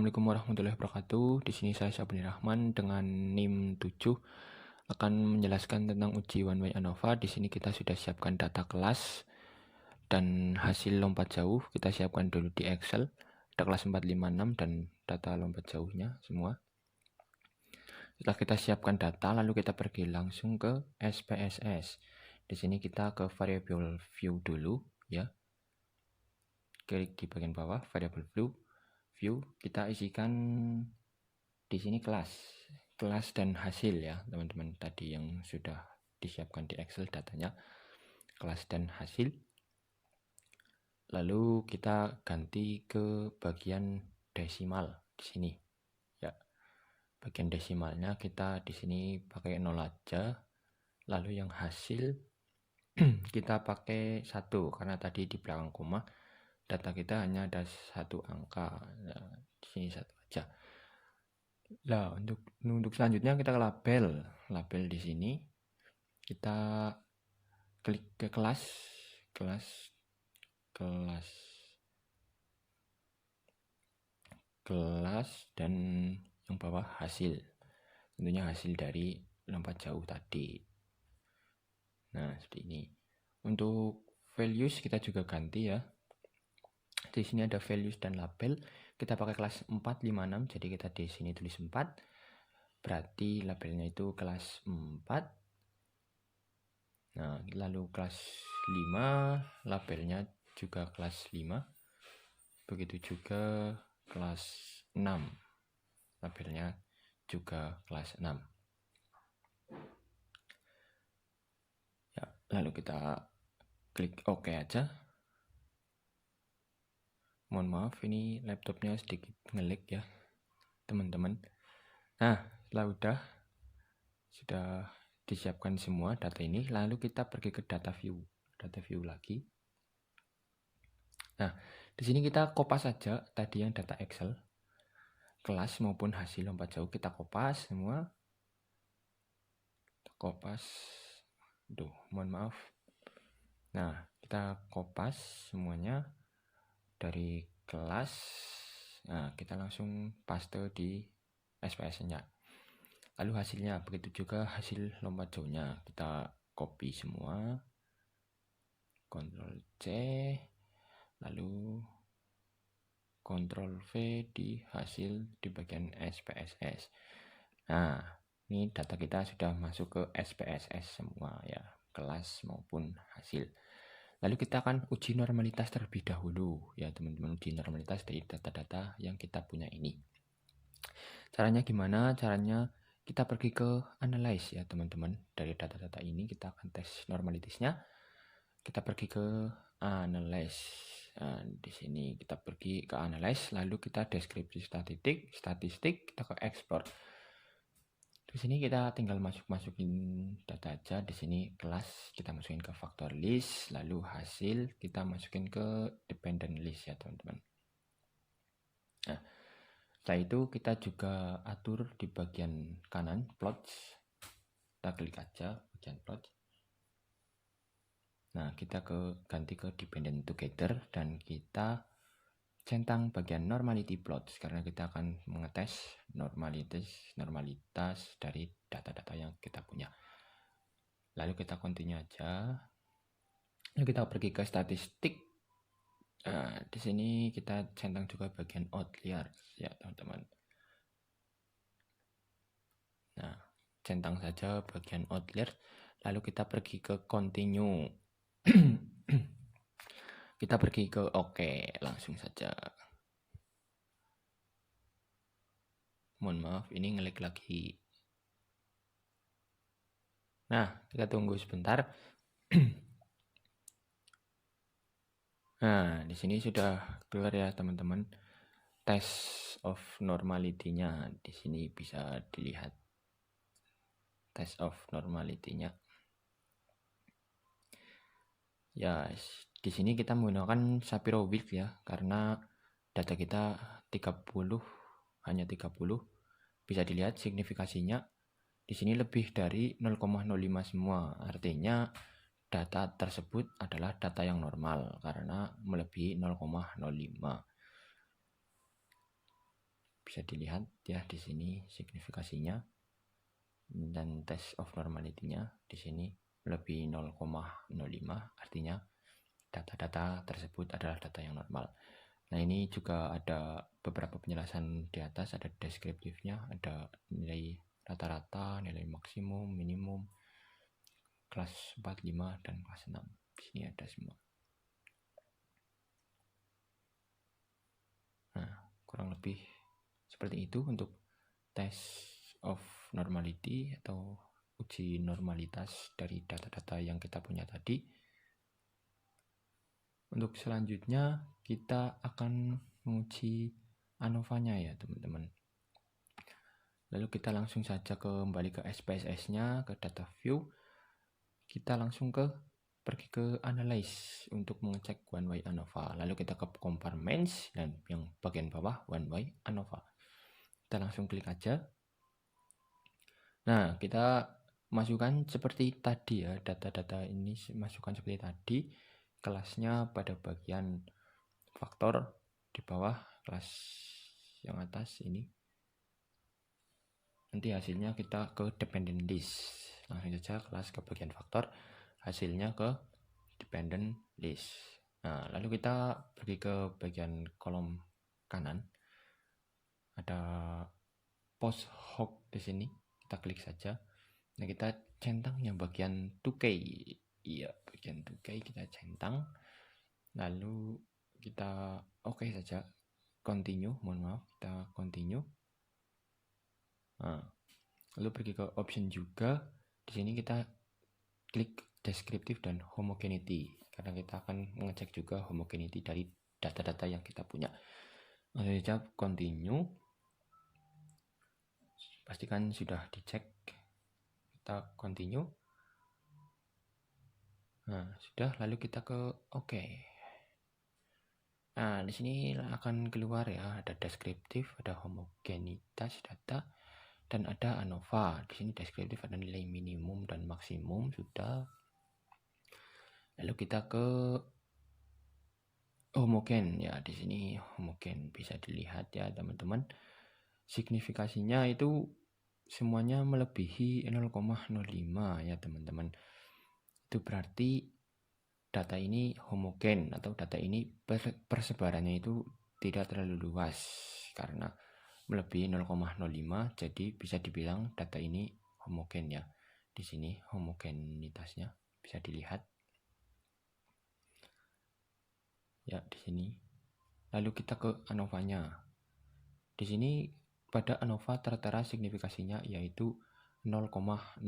Assalamualaikum warahmatullahi wabarakatuh. Di sini saya Syabni Rahman dengan NIM 7 akan menjelaskan tentang uji one way ANOVA. Di sini kita sudah siapkan data kelas dan hasil lompat jauh. Kita siapkan dulu di Excel. Ada kelas 456 dan data lompat jauhnya semua. Setelah kita siapkan data, lalu kita pergi langsung ke SPSS. Di sini kita ke variable view dulu ya. Klik di bagian bawah variable view. Kita isikan di sini kelas dan hasil ya teman-teman, tadi yang sudah disiapkan di Excel datanya kelas dan hasil. Lalu kita ganti ke bagian desimal di sini ya. Bagian desimalnya kita di sini pakai 0 aja. Lalu yang hasil kita pakai 1 karena tadi di belakang koma data kita hanya ada 1 angka. Nah, di sini 1 aja. Nah, untuk selanjutnya kita ke label di sini. Kita klik ke kelas dan yang bawah hasil. Tentunya hasil dari lompat jauh tadi. Nah, seperti ini. Untuk values kita juga ganti ya. Di sini ada values dan label. Kita pakai kelas 456, jadi kita di sini tulis 4. Berarti labelnya itu kelas 4. Nah, lalu kelas 5, labelnya juga kelas 5. Begitu juga kelas 6. Labelnya juga kelas 6. Ya, lalu kita klik OK aja. Mohon maaf, ini laptopnya sedikit ngelag ya teman-teman. Nah, setelah sudah disiapkan semua data ini, lalu kita pergi ke data view lagi. Nah, di sini kita kopas saja tadi yang data Excel, kelas maupun hasil lompat jauh kita kopas semua. Mohon maaf. Nah, kita kopas semuanya dari kelas. Nah, kita langsung paste di SPSS-nya. Lalu hasilnya, begitu juga hasil lompat jauhnya. Kita copy semua. Ctrl C. Lalu Ctrl V di hasil di bagian SPSS. Nah, ini data kita sudah masuk ke SPSS semua ya, kelas maupun hasil. Lalu kita akan uji normalitas terlebih dahulu ya teman-teman, uji normalitas dari data-data yang kita punya ini. Caranya gimana? Caranya kita pergi ke analyze ya teman-teman. Dari data-data ini kita akan tes normalitasnya. Kita pergi ke analyze. Nah, di sini kita pergi ke analyze, lalu kita deskripsi statistik, kita ke explore. Di sini kita tinggal masukin data aja. Di sini kelas kita masukin ke factor list, lalu hasil kita masukin ke dependent list ya teman-teman. Nah, setelah itu kita juga atur di bagian kanan plots. Kita klik aja bagian plots. Nah, kita ganti ke dependent together dan kita centang bagian normality plots karena kita akan mengetes normalitas dari data-data yang kita punya. Lalu kita continue aja. Lalu kita pergi ke statistik. Di sini kita centang juga bagian outlier ya teman-teman. Nah, centang saja bagian outlier. Lalu kita pergi ke continue. Kita pergi ke OK langsung saja. Mohon maaf, ini ngelag lagi. Nah, kita tunggu sebentar. Nah, di sini sudah keluar ya teman-teman. Test of normality-nya di sini bisa dilihat. Test of normality-nya. Ya, di sini kita menggunakan Shapiro-Wilk ya, karena data kita hanya 30. Bisa dilihat signifikasinya. Di sini lebih dari 0,05 semua. Artinya data tersebut adalah data yang normal karena melebihi 0,05. bisa dilihat ya di sini signifikasinya, dan test of normality-nya di sini lebih 0,05, artinya data-data tersebut adalah data yang normal. Nah, ini juga ada beberapa penjelasan di atas, ada deskriptifnya, ada nilai rata-rata, nilai maksimum, minimum, kelas 4, 5, dan kelas 6. Di sini ada semua. Nah, kurang lebih seperti itu untuk test of normality atau uji normalitas dari data-data yang kita punya tadi. Untuk selanjutnya kita akan menguji ANOVA-nya ya teman-teman. Lalu kita langsung saja kembali ke SPSS-nya, ke data view. Kita langsung pergi ke analyze untuk mengecek one way ANOVA. Lalu kita ke compartments dan yang bagian bawah one way ANOVA. Kita langsung klik aja. Nah, kita masukkan seperti tadi ya, data-data ini masukkan seperti tadi. Kelasnya pada bagian faktor di bawah, kelas yang atas ini. Nanti hasilnya kita ke dependent list. Langsung saja kelas ke bagian faktor, hasilnya ke dependent list. Nah, lalu kita pergi ke bagian kolom kanan. Ada post hoc di sini. Kita klik saja. Nah, kita centang yang bagian 2K. Iya, bagian 2K kita centang. Lalu kita oke saja. Continue, mohon maaf, kita continue. Nah, lalu pergi ke option juga. Di sini kita klik descriptive dan homogeneity, karena kita akan mengecek juga homogeneity dari data-data yang kita punya. Lalu saja continue. Pastikan sudah dicek. Kita continue. Nah, sudah, lalu kita ke oke. Nah, di sini akan keluar ya, ada deskriptif, ada homogenitas data, dan ada ANOVA. Di sini deskriptif ada nilai minimum dan maksimum sudah. Lalu kita ke homogen ya, di sini homogen bisa dilihat ya teman-teman. Signifikasinya itu semuanya melebihi 0,05 ya teman-teman. Itu berarti data ini homogen atau data ini persebarannya itu tidak terlalu luas karena melebihi 0,05, jadi bisa dibilang data ini homogen ya. Di sini homogenitasnya bisa dilihat ya di sini. Lalu kita ke ANOVA-nya. Di sini pada ANOVA tertera signifikasinya yaitu 0,000.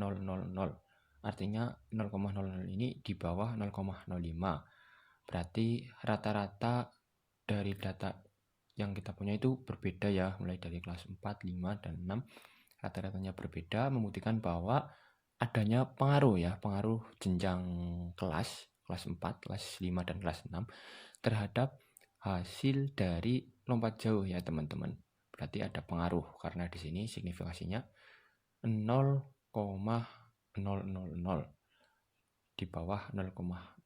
Artinya 0,00 ini di bawah 0,05. Berarti rata-rata dari data yang kita punya itu berbeda ya, mulai dari kelas 4, 5, dan 6. Rata-ratanya berbeda, membuktikan bahwa adanya pengaruh ya, pengaruh jenjang kelas 4, kelas 5, dan kelas 6 terhadap hasil dari lompat jauh ya teman-teman. Berarti ada pengaruh karena di sini signifikasinya 0,000 di bawah 0,05.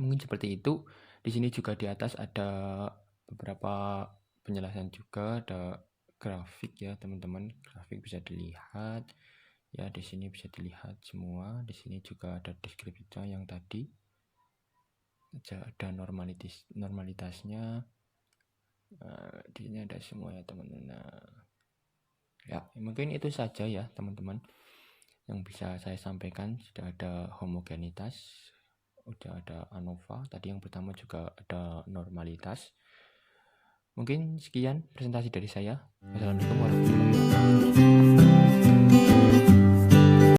Mungkin seperti itu. Di sini juga di atas ada beberapa penjelasan juga, ada grafik ya teman-teman. Grafik bisa dilihat ya, di sini bisa dilihat semua. Di sini juga ada deskripsinya yang tadi. Ada normalitasnya. Di sini ada semua ya teman-teman. Ya, mungkin itu saja ya teman-teman yang bisa saya sampaikan. Sudah ada homogenitas, sudah ada ANOVA, tadi yang pertama juga ada normalitas. Mungkin sekian presentasi dari saya. Wassalamualaikum warahmatullahi wabarakatuh.